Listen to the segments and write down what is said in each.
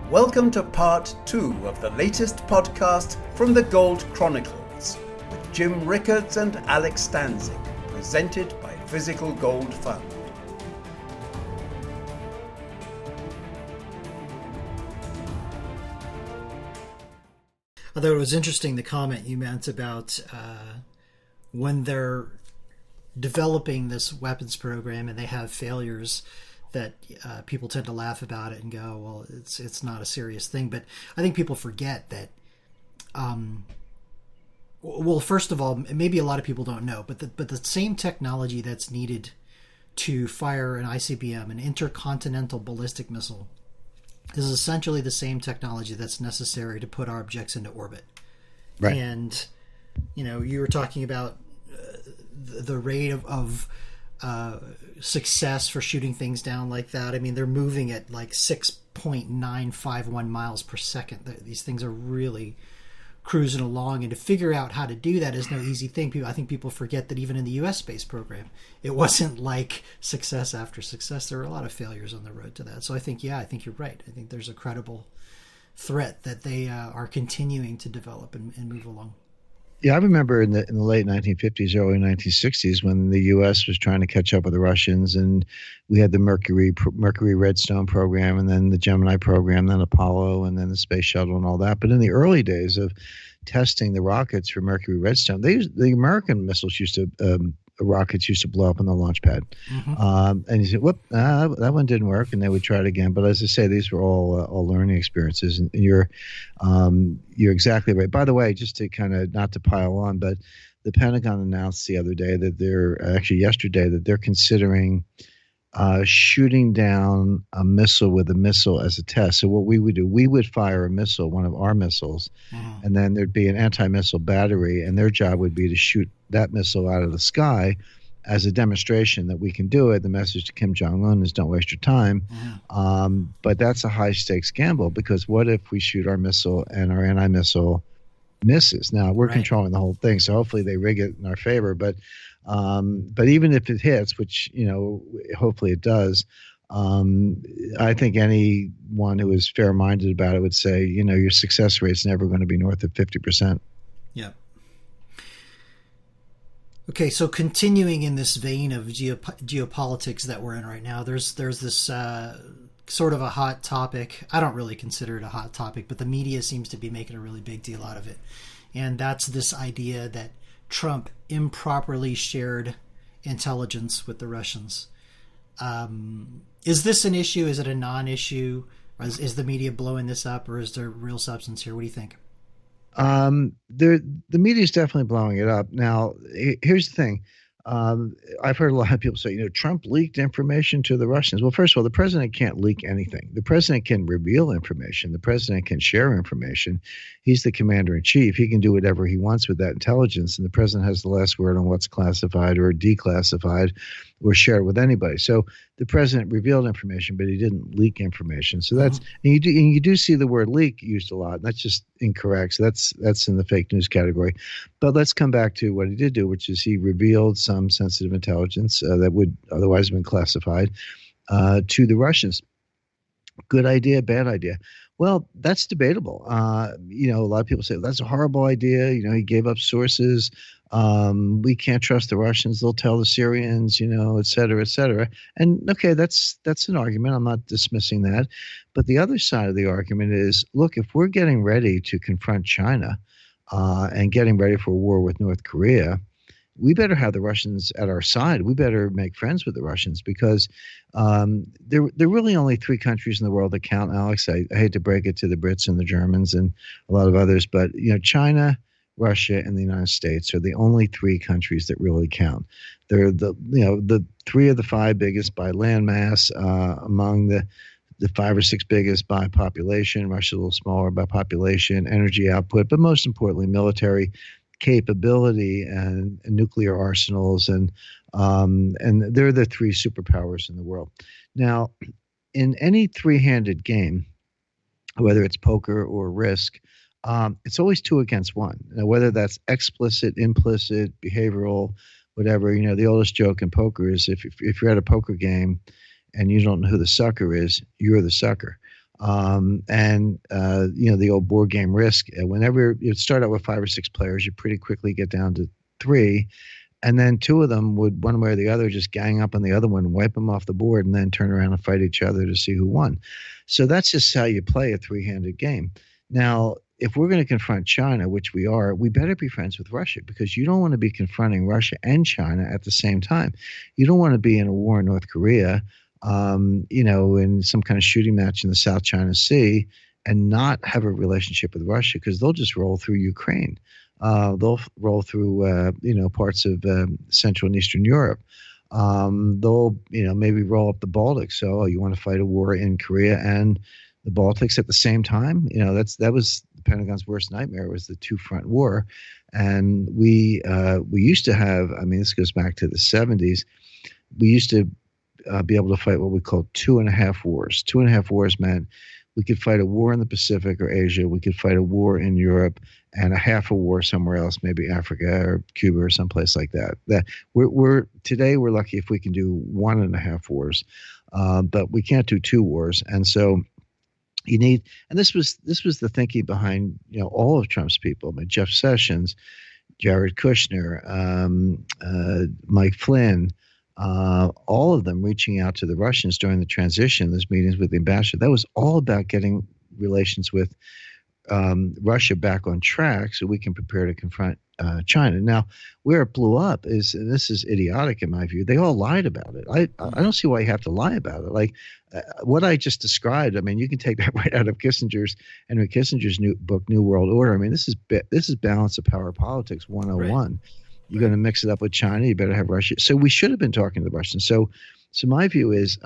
Welcome to part 2 of the latest podcast from the Gold Chronicles with Jim Rickards and Alex Stanczyk, presented by Physical Gold Fund. Although it was interesting, the comment you meant about when they're developing this weapons program and they have failures, that people tend to laugh about it and go, well, it's not a serious thing. But I think people forget that, well, first of all, maybe a lot of people don't know, but the same technology that's needed to fire an ICBM, an intercontinental ballistic missile, is essentially the same technology that's necessary to put our objects into orbit. Right. And, you know, you were talking about the rate of success for shooting things down like that. I mean, they're moving at like 6.951 miles per second. These things are really cruising along, and to figure out how to do that is no easy thing. I think people forget that even in the U.S. space program, it wasn't like success after success. There were a lot of failures on the road to that. So I think you're right. I think there's a credible threat that they are continuing to develop and move along. Yeah, I remember in the late 1950s, early 1960s, when the U.S. was trying to catch up with the Russians, and we had the Mercury Redstone program, and then the Gemini program, then Apollo, and then the space shuttle, and all that. But in the early days of testing the rockets for Mercury Redstone, the American rockets used to blow up on the launch pad. Mm-hmm. And you say, whoop, that one didn't work, and they would try it again. But as I say, these were all learning experiences, and you're exactly right. By the way, just to kind of not to pile on, but the Pentagon announced the other day that yesterday that they're considering shooting down a missile with a missile as a test. So what we would do, we would fire a missile, one of our missiles, mm-hmm. and then there'd be an anti-missile battery, and their job would be to shoot that missile out of the sky as a demonstration that we can do it. The message to Kim Jong-un is don't waste your time. Mm-hmm. But that's a high-stakes gamble, because what if we shoot our missile and our anti-missile misses? Now, we're controlling the whole thing, so hopefully they rig it in our favor. But even if it hits, which, you know, hopefully it does, I think anyone who is fair-minded about it would say, you know, your success rate's never going to be north of 50%. Yeah. Okay, so continuing in this vein of geopolitics that we're in right now, there's this sort of a hot topic. I don't really consider it a hot topic, but the media seems to be making a really big deal out of it. And that's this idea that Trump improperly shared intelligence with the Russians. Is this an issue? Is it a non-issue? Or is the media blowing this up, or is there real substance here? What do you think? The media is definitely blowing it up. Now, here's the thing. I've heard a lot of people say, you know, Trump leaked information to the Russians. Well, first of all, the president can't leak anything. The president can reveal information. The president can share information. He's the commander in chief. He can do whatever he wants with that intelligence, and the president has the last word on what's classified or declassified or shared with anybody. So the president revealed information, but he didn't leak information. So that's and you do see the word leak used a lot, and that's just incorrect. So that's in the fake news category. But let's come back to what he did do, which is he revealed some sensitive intelligence that would otherwise have been classified to the Russians. Good idea, bad idea? Well, that's debatable. You know, a lot of people say that's a horrible idea. You know, he gave up sources. We can't trust the Russians. They'll tell the Syrians, you know, et cetera, et cetera. And okay, that's an argument. I'm not dismissing that. But the other side of the argument is, look, if we're getting ready to confront China and getting ready for a war with North Korea, we better have the Russians at our side. We better make friends with the Russians, because there are really only 3 countries in the world that count, Alex. I hate to break it to the Brits and the Germans and a lot of others, but, you know, China, Russia, and the United States are the only 3 countries that really count. They're the 3 of the 5 biggest by land mass, among the 5 or 6 biggest by population. Russia's a little smaller by population, energy output, but most importantly, military capability and nuclear arsenals, and they're the 3 superpowers in the world. Now, in any three-handed game, whether it's poker or Risk, it's always 2 against 1. Now, whether that's explicit, implicit, behavioral, whatever. You know, the oldest joke in poker is if you're at a poker game and you don't know who the sucker is, you're the sucker. The old board game Risk. Whenever you start out with 5 or 6 players, you pretty quickly get down to 3. And then 2 of them would, one way or the other, just gang up on the other one, wipe them off the board, and then turn around and fight each other to see who won. So that's just how you play a 3-handed game. Now, if we're going to confront China, which we are, we better be friends with Russia, because you don't want to be confronting Russia and China at the same time. You don't want to be in a war in North Korea, in some kind of shooting match in the South China Sea, and not have a relationship with Russia, because they'll just roll through Ukraine. They'll roll through, parts of Central and Eastern Europe. They'll, maybe roll up the Baltics. So you want to fight a war in Korea and the Baltics at the same time? That was the Pentagon's worst nightmare, was the 2-front war. And we used to have, this goes back to the 70s, we used to be able to fight what we call 2.5 wars. 2.5 wars meant we could fight a war in the Pacific or Asia. We could fight a war in Europe and a half a war somewhere else, maybe Africa or Cuba or someplace like that. Today we're lucky if we can do 1.5 wars, but we can't do 2 wars. And so you need, and this was the thinking behind all of Trump's people. Jeff Sessions, Jared Kushner, Mike Flynn. All of them reaching out to the Russians during the transition, those meetings with the ambassador, that was all about getting relations with Russia back on track so we can prepare to confront China. Now, where it blew up is, and this is idiotic in my view, they all lied about it. I don't see why you have to lie about it. Like what I just described, you can take that right out of Henry Kissinger's new book, New World Order. This is balance of power politics 101. Right. You're going to mix it up with China. You better have Russia. So we should have been talking to the Russians. So my view is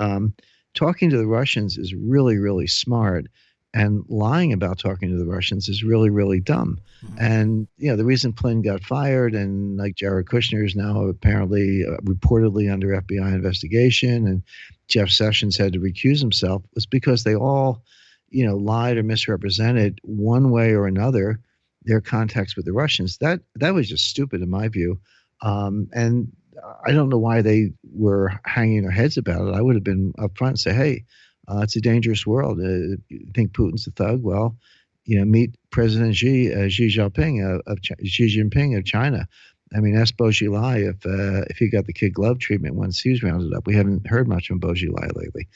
talking to the Russians is really, really smart, and lying about talking to the Russians is really, really dumb. Mm-hmm. And the reason Flynn got fired, and like Jared Kushner is now apparently reportedly under FBI investigation, and Jeff Sessions had to recuse himself, was because they all, lied or misrepresented one way or another their contacts with the Russians. That was just stupid in my view. And I don't know why they were hanging their heads about it. I would have been upfront and say, hey, it's a dangerous world. You think Putin's a thug? Well, meet President Xi Jinping of China. Ask Bo Xilai if he got the kid glove treatment once he was rounded up. We haven't heard much from Bo Xilai lately.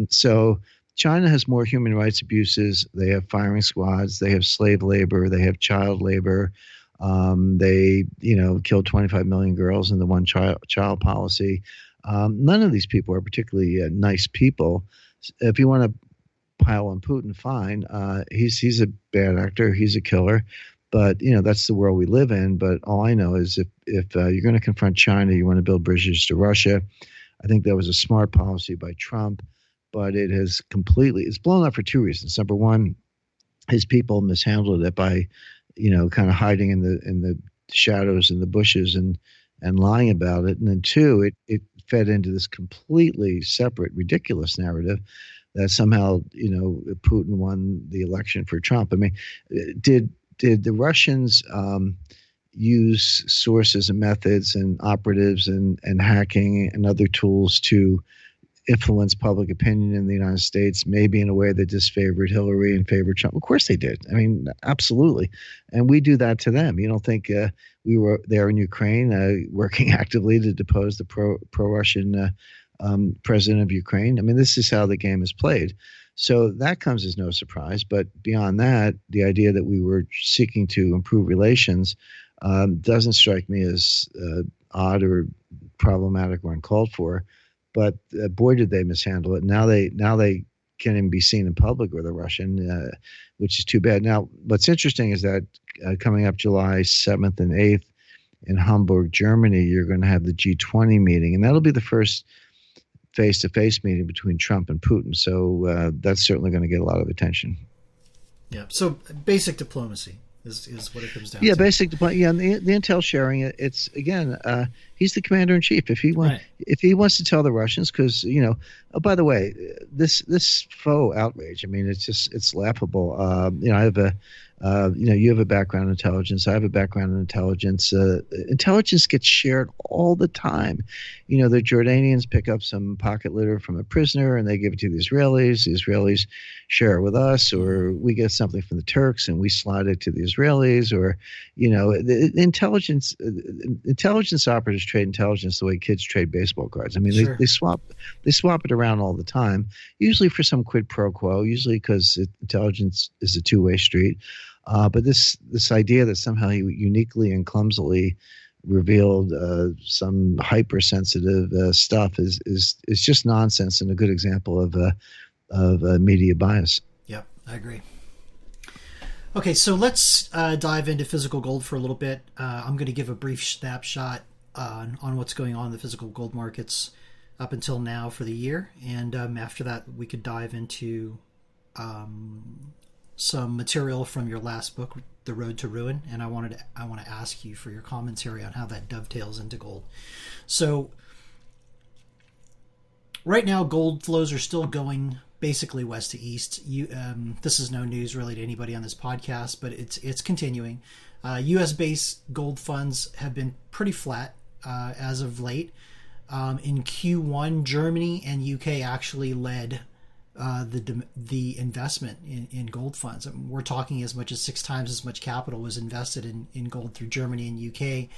So China has more human rights abuses. They have firing squads. They have slave labor. They have child labor. They, killed 25 million girls in the one-child policy. None of these people are particularly nice people. If you want to pile on Putin, fine. He's a bad actor. He's a killer. But, that's the world we live in. But all I know is if you're going to confront China, you want to build bridges to Russia. I think that was a smart policy by Trump. But it's blown up for 2 reasons. Number one, his people mishandled it by, kind of hiding in the shadows and the bushes and lying about it. And then 2, it fed into this completely separate, ridiculous narrative that somehow, Putin won the election for Trump. Did the Russians use sources and methods and operatives and hacking and other tools to influence public opinion in the United States, maybe in a way that disfavored Hillary and favored Trump? Of course they did. Absolutely. And we do that to them. You don't think we were there in Ukraine working actively to depose the pro-Russian president of Ukraine? This is how the game is played. So that comes as no surprise. But beyond that, the idea that we were seeking to improve relations doesn't strike me as odd or problematic or uncalled for. But boy, did they mishandle it. Now they can't even be seen in public with a Russian, which is too bad. Now, what's interesting is that coming up July 7th and 8th in Hamburg, Germany, you're going to have the G20 meeting, and that'll be the first face-to-face meeting between Trump and Putin. So that's certainly going to get a lot of attention. Yeah. So basic diplomacy is what it comes down to. Yeah, basic diplomacy. Yeah, and the intel sharing. It's again, he's the commander in chief. If he wants to tell the Russians, because oh, by the way, this faux outrage. It's laughable. I have a You have a background in intelligence. I have a background in intelligence. Intelligence gets shared all the time. The Jordanians pick up some pocket litter from a prisoner and they give it to the Israelis. The Israelis share it with us, or we get something from the Turks and we slide it to the Israelis. Or, the intelligence operatives trade intelligence the way kids trade baseball cards. I mean, Sure. they swap it around all the time, usually for some quid pro quo, usually because intelligence is a two-way street. But this idea that somehow he uniquely and clumsily revealed some hypersensitive stuff is just nonsense and a good example of media bias. Yep, I agree. Okay, so let's dive into physical gold for a little bit. I'm going to give a brief snapshot on what's going on in the physical gold markets up until now for the year, and after that we could dive into some material from your last book, The Road to Ruin, and I want to ask you for your commentary on how that dovetails into gold. So right now, gold flows are still going basically west to east. This is no news really to anybody on this podcast, but it's continuing. U.S. based gold funds have been pretty flat as of late. In Q1, Germany and UK actually led the investment in gold funds. We're talking as much as 6 times as much capital was invested in gold through Germany and UK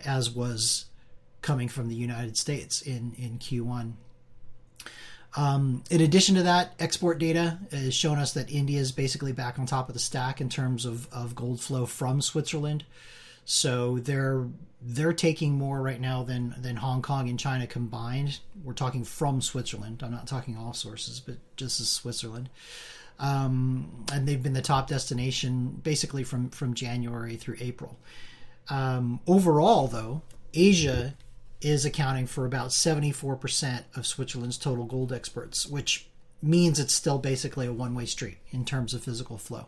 as was coming from the United States in Q1. In addition to that, export data has shown us that India is basically back on top of the stack in terms of gold flow from Switzerland. So they're taking more right now than Hong Kong and China combined. We're talking from Switzerland. I'm not talking all sources, but just as Switzerland. And they've been the top destination basically from January through April. Overall, though, Asia is accounting for about 74% of Switzerland's total gold exports, which means it's still basically a one-way street in terms of physical flow.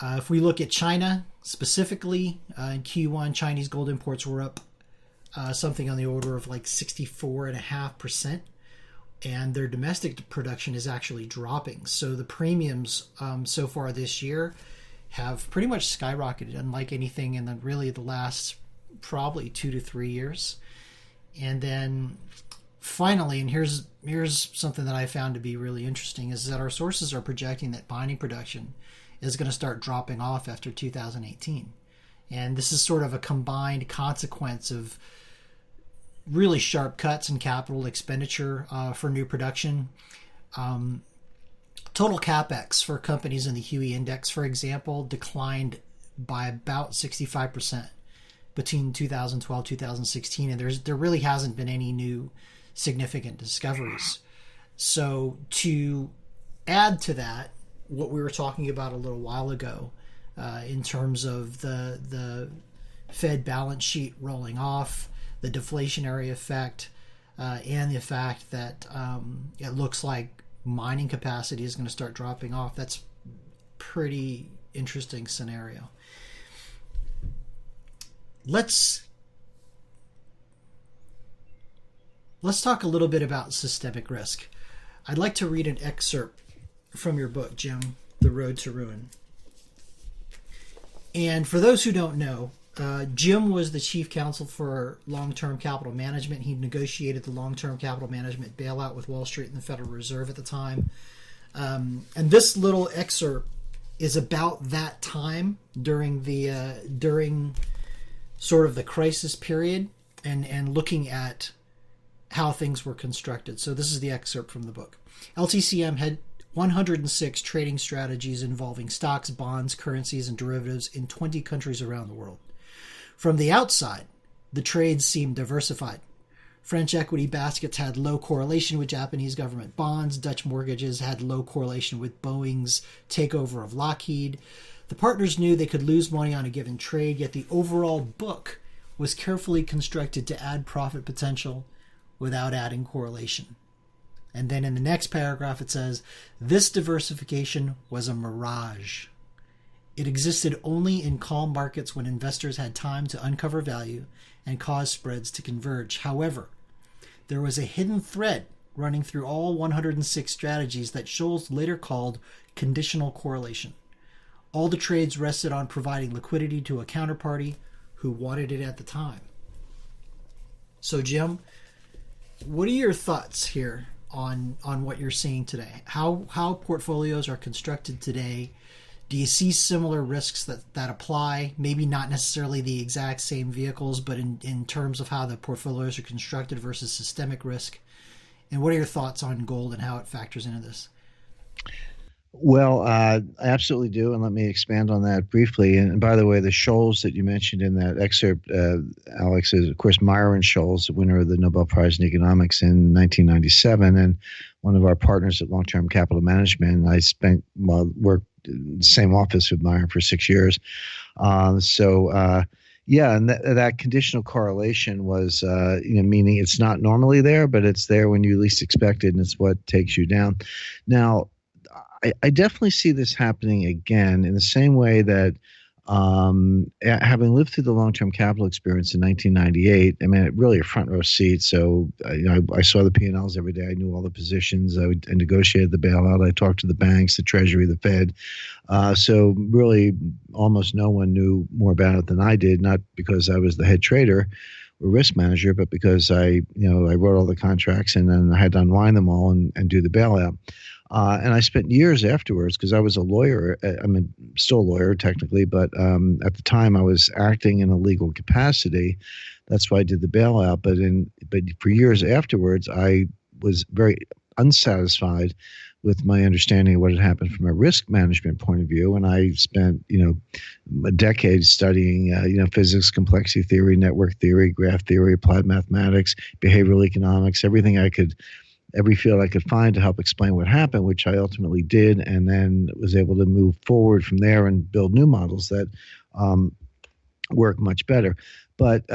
If we look at China specifically, in Q1, Chinese gold imports were up something on the order of like 64.5%, and their domestic production is actually dropping. So the premiums so far this year have pretty much skyrocketed, unlike anything in the last probably 2 to 3 years. And then finally, and here's something that I found to be really interesting, is that our sources are projecting that mining production is going to start dropping off after 2018. And this is sort of a combined consequence of really sharp cuts in capital expenditure for new production. Total capex for companies in the Huey Index, for example, declined by about 65% between 2012 2016, and there really hasn't been any new significant discoveries. So to add to that, what we were talking about a little while ago in terms of the Fed balance sheet rolling off, the deflationary effect, and the fact that it looks like mining capacity is going to start dropping off, that's pretty interesting scenario. Let's talk a little bit about systemic risk. I'd like to read an excerpt from your book, Jim, The Road to Ruin. And for those who don't know, Jim was the chief counsel for long-term capital management. He negotiated the long-term capital management bailout with Wall Street and the Federal Reserve at the time. And this little excerpt is about that time during sort of the crisis period and looking at how things were constructed. So this is the excerpt from the book. LTCM had 106 trading strategies involving stocks, bonds, currencies, and derivatives in 20 countries around the world. From the outside, the trades seemed diversified. French equity baskets had low correlation with Japanese government bonds. Dutch mortgages had low correlation with Boeing's takeover of Lockheed. The partners knew they could lose money on a given trade, yet the overall book was carefully constructed to add profit potential without adding correlation. And then in the next paragraph it says, this diversification was a mirage. It existed only in calm markets when investors had time to uncover value and cause spreads to converge. However, there was a hidden thread running through all 106 strategies that Scholes later called conditional correlation. All the trades rested on providing liquidity to a counterparty who wanted it at the time. So, Jim, what are your thoughts here on what you're seeing today? How portfolios are constructed today? Do you see similar risks that apply? Maybe not necessarily the exact same vehicles, but in terms of how the portfolios are constructed versus systemic risk. And what are your thoughts on gold and how it factors into this? Well, I absolutely do, and let me expand on that briefly. And by the way, the Scholes that you mentioned in that excerpt, Alex, is, of course, Myron Scholes, the winner of the Nobel Prize in Economics in 1997, and one of our partners at Long-Term Capital Management. And I worked in the same office with Myron for 6 years. Yeah, and that conditional correlation was, meaning it's not normally there, but it's there when you least expect it, and it's what takes you down. Now, I definitely see this happening again in the same way that having lived through the long-term capital experience in 1998, I mean, really a front row seat. So I saw the P&Ls every day. I knew all the positions. I negotiated the bailout. I talked to the banks, the Treasury, the Fed. So really almost no one knew more about it than I did, not because I was the head trader or risk manager, but because I wrote all the contracts and then I had to unwind them all and do the bailout. And I spent years afterwards, because I was a lawyer. I'm still a lawyer technically, but at the time I was acting in a legal capacity. That's why I did the bailout. But for years afterwards, I was very unsatisfied with my understanding of what had happened from a risk management point of view. And I spent, a decade studying, physics, complexity theory, network theory, graph theory, applied mathematics, behavioral economics, every field I could find to help explain what happened, which I ultimately did, and then was able to move forward from there and build new models that work much better. But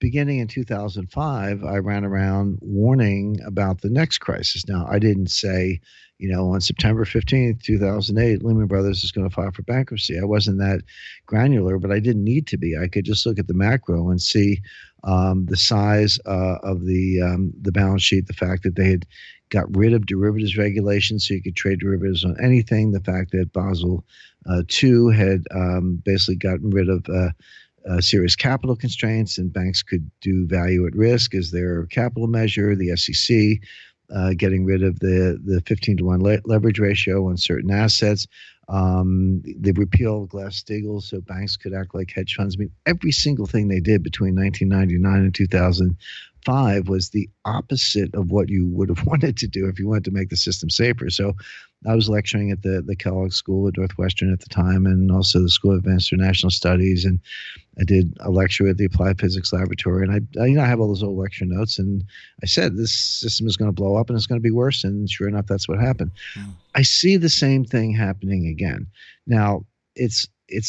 beginning in 2005, I ran around warning about the next crisis. Now, I didn't say, on September 15th, 2008, Lehman Brothers is going to file for bankruptcy. I wasn't that granular, but I didn't need to be. I could just look at the macro and see the size of the balance sheet, the fact that they had got rid of derivatives regulations so you could trade derivatives on anything, the fact that Basel II had basically gotten rid of serious capital constraints and banks could do value at risk as their capital measure, the SEC getting rid of the 15-to-1 leverage ratio on certain assets. They repealed Glass-Steagall so banks could act like hedge funds. I mean, every single thing they did between 1999 and 2005 was the opposite of what you would have wanted to do if you wanted to make the system safer. So I was lecturing at the Kellogg School at Northwestern at the time, and also the School of Advanced International Studies, and I did a lecture at the Applied Physics Laboratory, and I have all those old lecture notes, and I said this system is going to blow up and it's going to be worse, and sure enough, that's what happened. I see the same thing happening again. Now, it's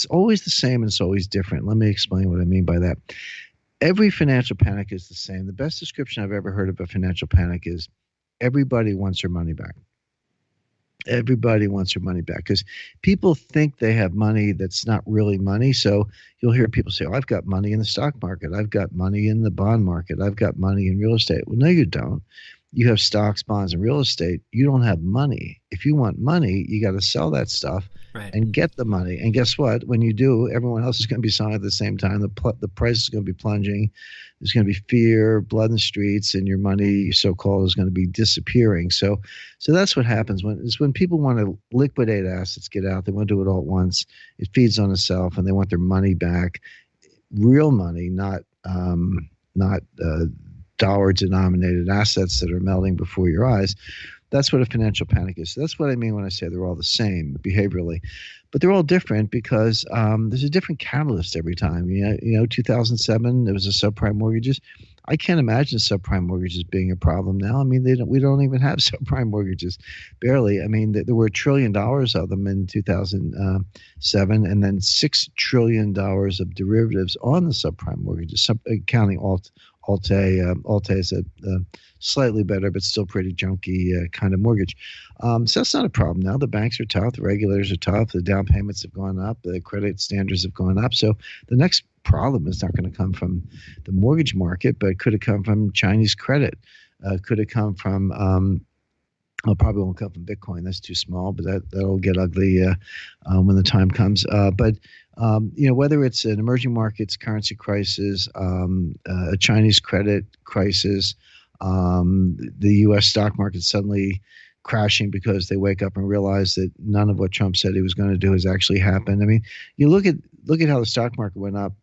always the same and it's always different. Let me explain what I mean by that. Every financial panic is the same. The best description I've ever heard of a financial panic is everybody wants their money back. Everybody wants their money back because people think they have money that's not really money. So you'll hear people say, I've got money in the stock market. I've got money in the bond market. I've got money in real estate. Well, no, you don't. You have stocks, bonds, and real estate. You don't have money. If you want money, you got to sell that stuff and get the money. And guess what? When you do, everyone else is going to be selling at the same time. The price is going to be plunging. There's going to be fear, blood in the streets, and your money, so-called, is going to be disappearing. So that's what happens when people want to liquidate assets, get out. They want to do it all at once. It feeds on itself, and they want their money back, real money, not dollar-denominated assets that are melting before your eyes. That's what a financial panic is. So that's what I mean when I say they're all the same behaviorally. But they're all different because there's a different catalyst every time. 2007, there was a subprime mortgages. I can't imagine subprime mortgages being a problem now. I mean, we don't even have subprime mortgages, barely. I mean, there were $1 trillion of them in 2007, and then $6 trillion of derivatives on the subprime mortgages, counting Alt-A is a slightly better but still pretty junky kind of mortgage. So that's not a problem now. The banks are tough. The regulators are tough. The down payments have gone up. The credit standards have gone up. So the next problem is not going to come from the mortgage market, but could it come from Chinese credit? Could it come from Well, probably won't come from Bitcoin. That's too small, but that'll get ugly when the time comes. But whether it's an emerging markets currency crisis, a Chinese credit crisis, the U.S. stock market suddenly crashing because they wake up and realize that none of what Trump said he was going to do has actually happened. I mean, you look at how the stock market went up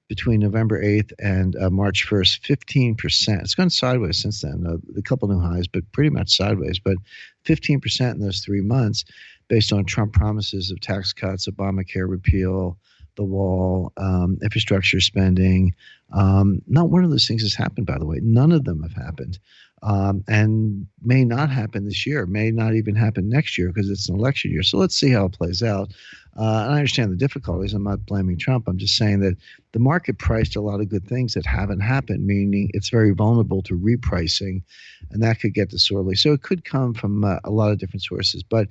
between November 8th and March 1st, 15%. It's gone sideways since then, a couple new highs, but pretty much sideways. But 15% in those 3 months based on Trump promises of tax cuts, Obamacare repeal, the wall, infrastructure spending. Not one of those things has happened, by the way. None of them have happened. And may not happen this year, may not even happen next year because it's an election year. So let's see how it plays out. And I understand the difficulties. I'm not blaming Trump. I'm just saying that the market priced a lot of good things that haven't happened, meaning it's very vulnerable to repricing, and that could get disorderly. So it could come from a lot of different sources. But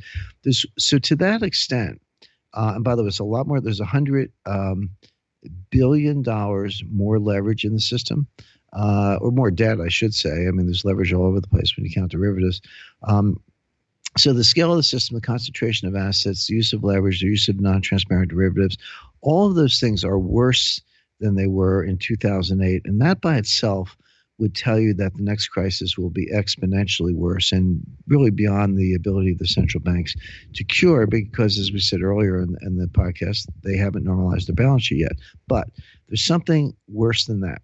so to that extent, and by the way, it's a lot more. There's $100 billion more leverage in the system. Or more debt, I should say. I mean, there's leverage all over the place when you count derivatives. So the scale of the system, the concentration of assets, the use of leverage, the use of non-transparent derivatives, all of those things are worse than they were in 2008. And that by itself would tell you that the next crisis will be exponentially worse and really beyond the ability of the central banks to cure, because, as we said earlier in the podcast, they haven't normalized their balance sheet yet. But there's something worse than that.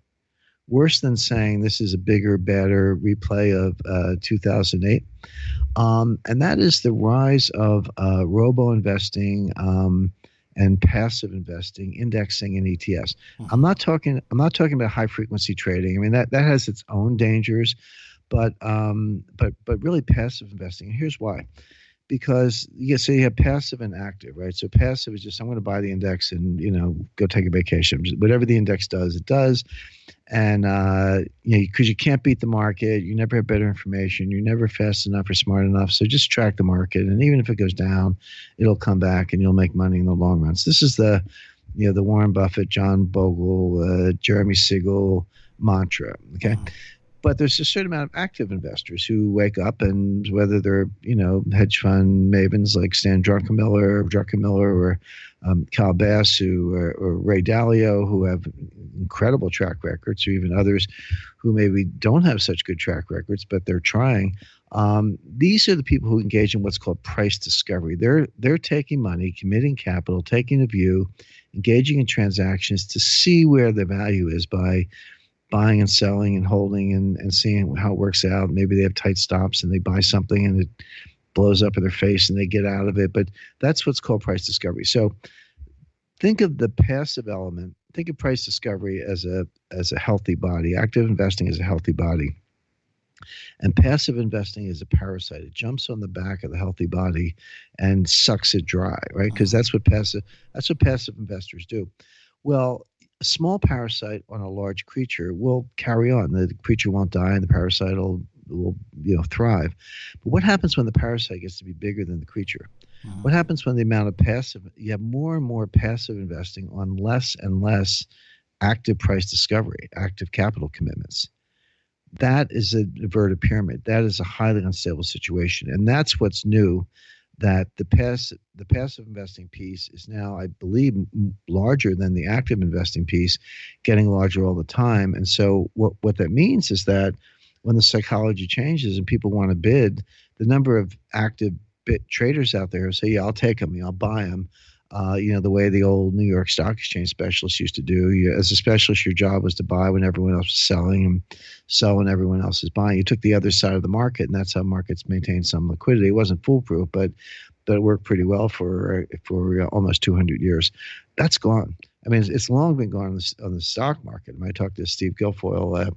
Worse than saying this is a bigger, better replay of 2008. And that is the rise of robo-investing and passive investing, indexing, and ETFs. I'm not talking about high-frequency trading. I mean, that has its own dangers, but really passive investing. And here's why. Because so you have passive and active, right? So passive is just, I'm going to buy the index and, go take a vacation. Whatever the index does, it does. And, because you can't beat the market, you never have better information, you're never fast enough or smart enough. So just track the market. And even if it goes down, it'll come back and you'll make money in the long run. So this is the Warren Buffett, John Bogle, Jeremy Siegel mantra, okay? But there's a certain amount of active investors who wake up, and whether they're, hedge fund mavens like Stan Druckenmiller or Kyle Bass or Ray Dalio, who have incredible track records, or even others who maybe don't have such good track records, but they're trying. These are the people who engage in what's called price discovery. They're taking money, committing capital, taking a view, engaging in transactions to see where the value is by buying and selling and holding and seeing how it works out. Maybe they have tight stops and they buy something and it blows up in their face and they get out of it. But that's what's called price discovery. So think of the passive element. Think of price discovery as a healthy body. Active investing is a healthy body. And passive investing is a parasite. It jumps on the back of the healthy body and sucks it dry, right? Because that's what passive investors do. Well, a small parasite on a large creature will carry on. The creature won't die, and the parasite will thrive. But what happens when the parasite gets to be bigger than the creature? What happens when the amount of you have more and more passive investing on less and less active price discovery, active capital commitments? That is an inverted pyramid. That is a highly unstable situation, and that's what's new. That the passive investing piece is now, I believe, larger than the active investing piece, getting larger all the time. And so what that means is that when the psychology changes and people want to bid, the number of active traders out there who say, yeah, I'll take them, I'll buy them, the way the old New York Stock Exchange specialists used to do. As a specialist, your job was to buy when everyone else was selling and sell when everyone else is buying. You took the other side of the market, and that's how markets maintain some liquidity. It wasn't foolproof, but it worked pretty well for almost 200 years. That's gone. I mean, it's long been gone on the stock market. I talked to Steve Guilfoyle.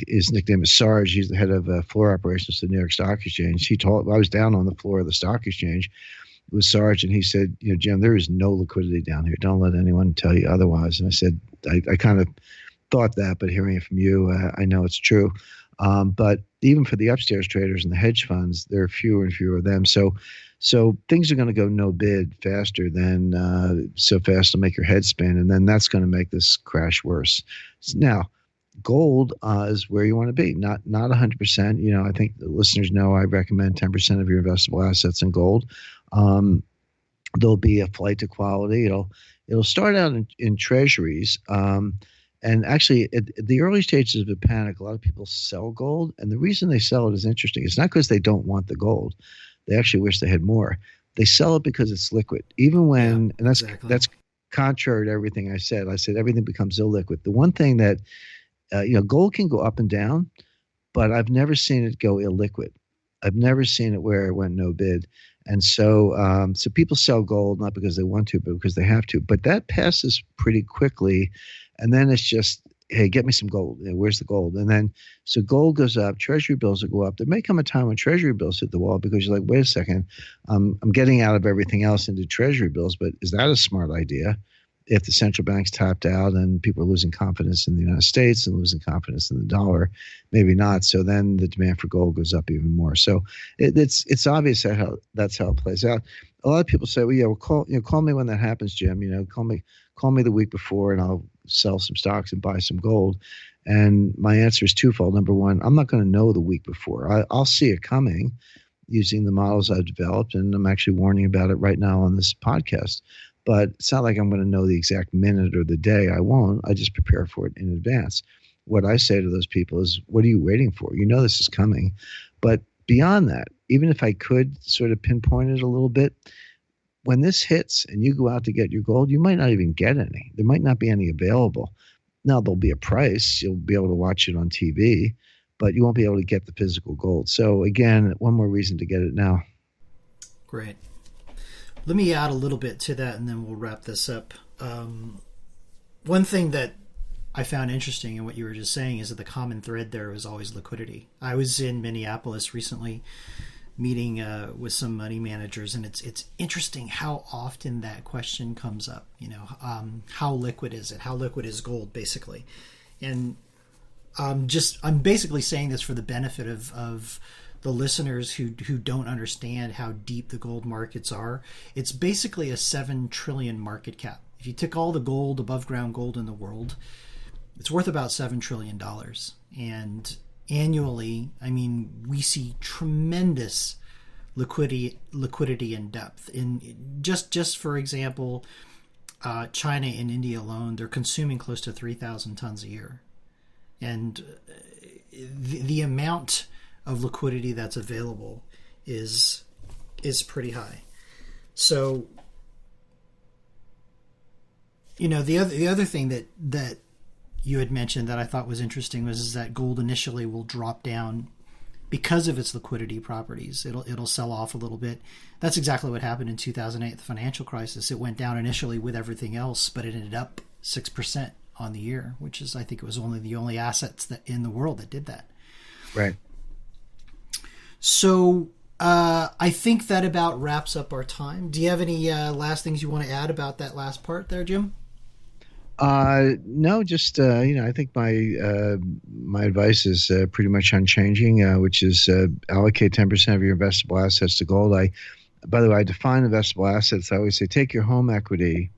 His nickname is Sarge. He's the head of floor operations at the New York Stock Exchange. I was down on the floor of the stock exchange with Sarge, and he said, Jim, there is no liquidity down here. Don't let anyone tell you otherwise. And I said, I kind of thought that, but hearing it from you, I know it's true. But even for the upstairs traders and the hedge funds, there are fewer and fewer of them. So things are going to go no bid faster than so fast to make your head spin, and then that's going to make this crash worse. Now, gold is where you want to be, not 100%. I think the listeners know I recommend 10% of your investable assets in gold. There'll be a flight to quality. It'll start out in treasuries. And actually, at the early stages of the panic, a lot of people sell gold. And the reason they sell it is interesting. It's not because they don't want the gold. They actually wish they had more. They sell it because it's liquid. Even when, and that's contrary to everything I said. I said everything becomes illiquid. The one thing that, gold can go up and down, but I've never seen it go illiquid. I've never seen it where it went no bid. And so people sell gold, not because they want to, but because they have to. But that passes pretty quickly. And then it's just, hey, get me some gold. Where's the gold? And then, so gold goes up, treasury bills will go up. There may come a time when treasury bills hit the wall because you're like, wait a second, I'm getting out of everything else into treasury bills, but is that a smart idea? If the central bank's tapped out and people are losing confidence in the United States and losing confidence in the dollar, maybe not. So then the demand for gold goes up even more. So it's obvious that's how it plays out. A lot of people say, well, yeah, call me when that happens, Jim. Call me the week before and I'll sell some stocks and buy some gold. And my answer is twofold. Number one, I'm not going to know the week before. I'll see it coming using the models I've developed, and I'm actually warning about it right now on this podcast. But it's not like I'm going to know the exact minute or the day. I won't. I just prepare for it in advance. What I say to those people is, what are you waiting for? You know this is coming. But beyond that, even if I could sort of pinpoint it a little bit, when this hits and you go out to get your gold, you might not even get any. There might not be any available. Now, there'll be a price. You'll be able to watch it on TV, but you won't be able to get the physical gold. So again, one more reason to get it now. Great. Let me add a little bit to that, and then we'll wrap this up. One thing that I found interesting in what you were just saying is that the common thread there is always liquidity. I was in Minneapolis recently meeting with some money managers, and it's interesting how often that question comes up. How liquid is it? How liquid is gold, basically? And I'm basically saying this for the benefit of the listeners who don't understand how deep the gold markets are. It's basically a 7 trillion market cap. If you took all the gold, above ground gold in the world, it's worth about $7 trillion. And annually, we see tremendous liquidity and depth. In just for example, China and India alone, they're consuming close to 3,000 tons a year. And the amount of liquidity that's available is pretty high. So, the other thing that you had mentioned that I thought was interesting is that gold initially will drop down because of its liquidity properties. It'll sell off a little bit. That's exactly what happened in 2008, the financial crisis. It went down initially with everything else, but it ended up 6% on the year, which is, I think it was the only assets that in the world that did that. Right. So I think that about wraps up our time. Do you have any last things you want to add about that last part there, Jim? No, just I think my advice is pretty much unchanging, which is allocate 10% of your investable assets to gold. By the way, I define investable assets. I always say take your home equity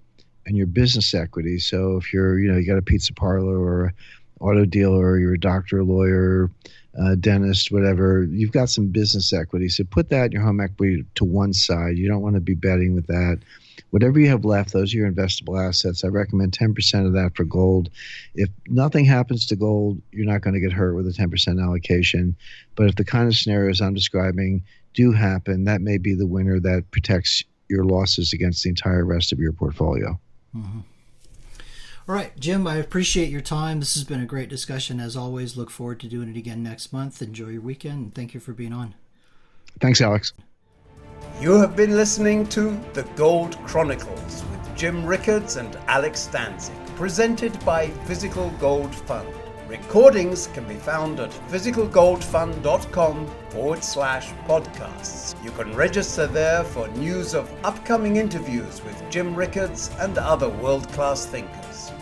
and your business equity. So if you're you got a pizza parlor or an auto dealer, or you're a doctor, lawyer, dentist, whatever, you've got some business equity. So put that, your home equity, to one side. You don't want to be betting with that. Whatever you have left, those are your investable assets. I recommend 10% of that for gold. If nothing happens to gold, you're not going to get hurt with a 10% allocation. But if the kind of scenarios I'm describing do happen, that may be the winner that protects your losses against the entire rest of your portfolio. Mm-hmm. All right, Jim, I appreciate your time. This has been a great discussion. As always, look forward to doing it again next month. Enjoy your weekend, and thank you for being on. Thanks, Alex. You have been listening to The Gold Chronicles with Jim Rickards and Alex Stanczyk, presented by Physical Gold Fund. Recordings can be found at physicalgoldfund.com/podcasts. You can register there for news of upcoming interviews with Jim Rickards and other world-class thinkers.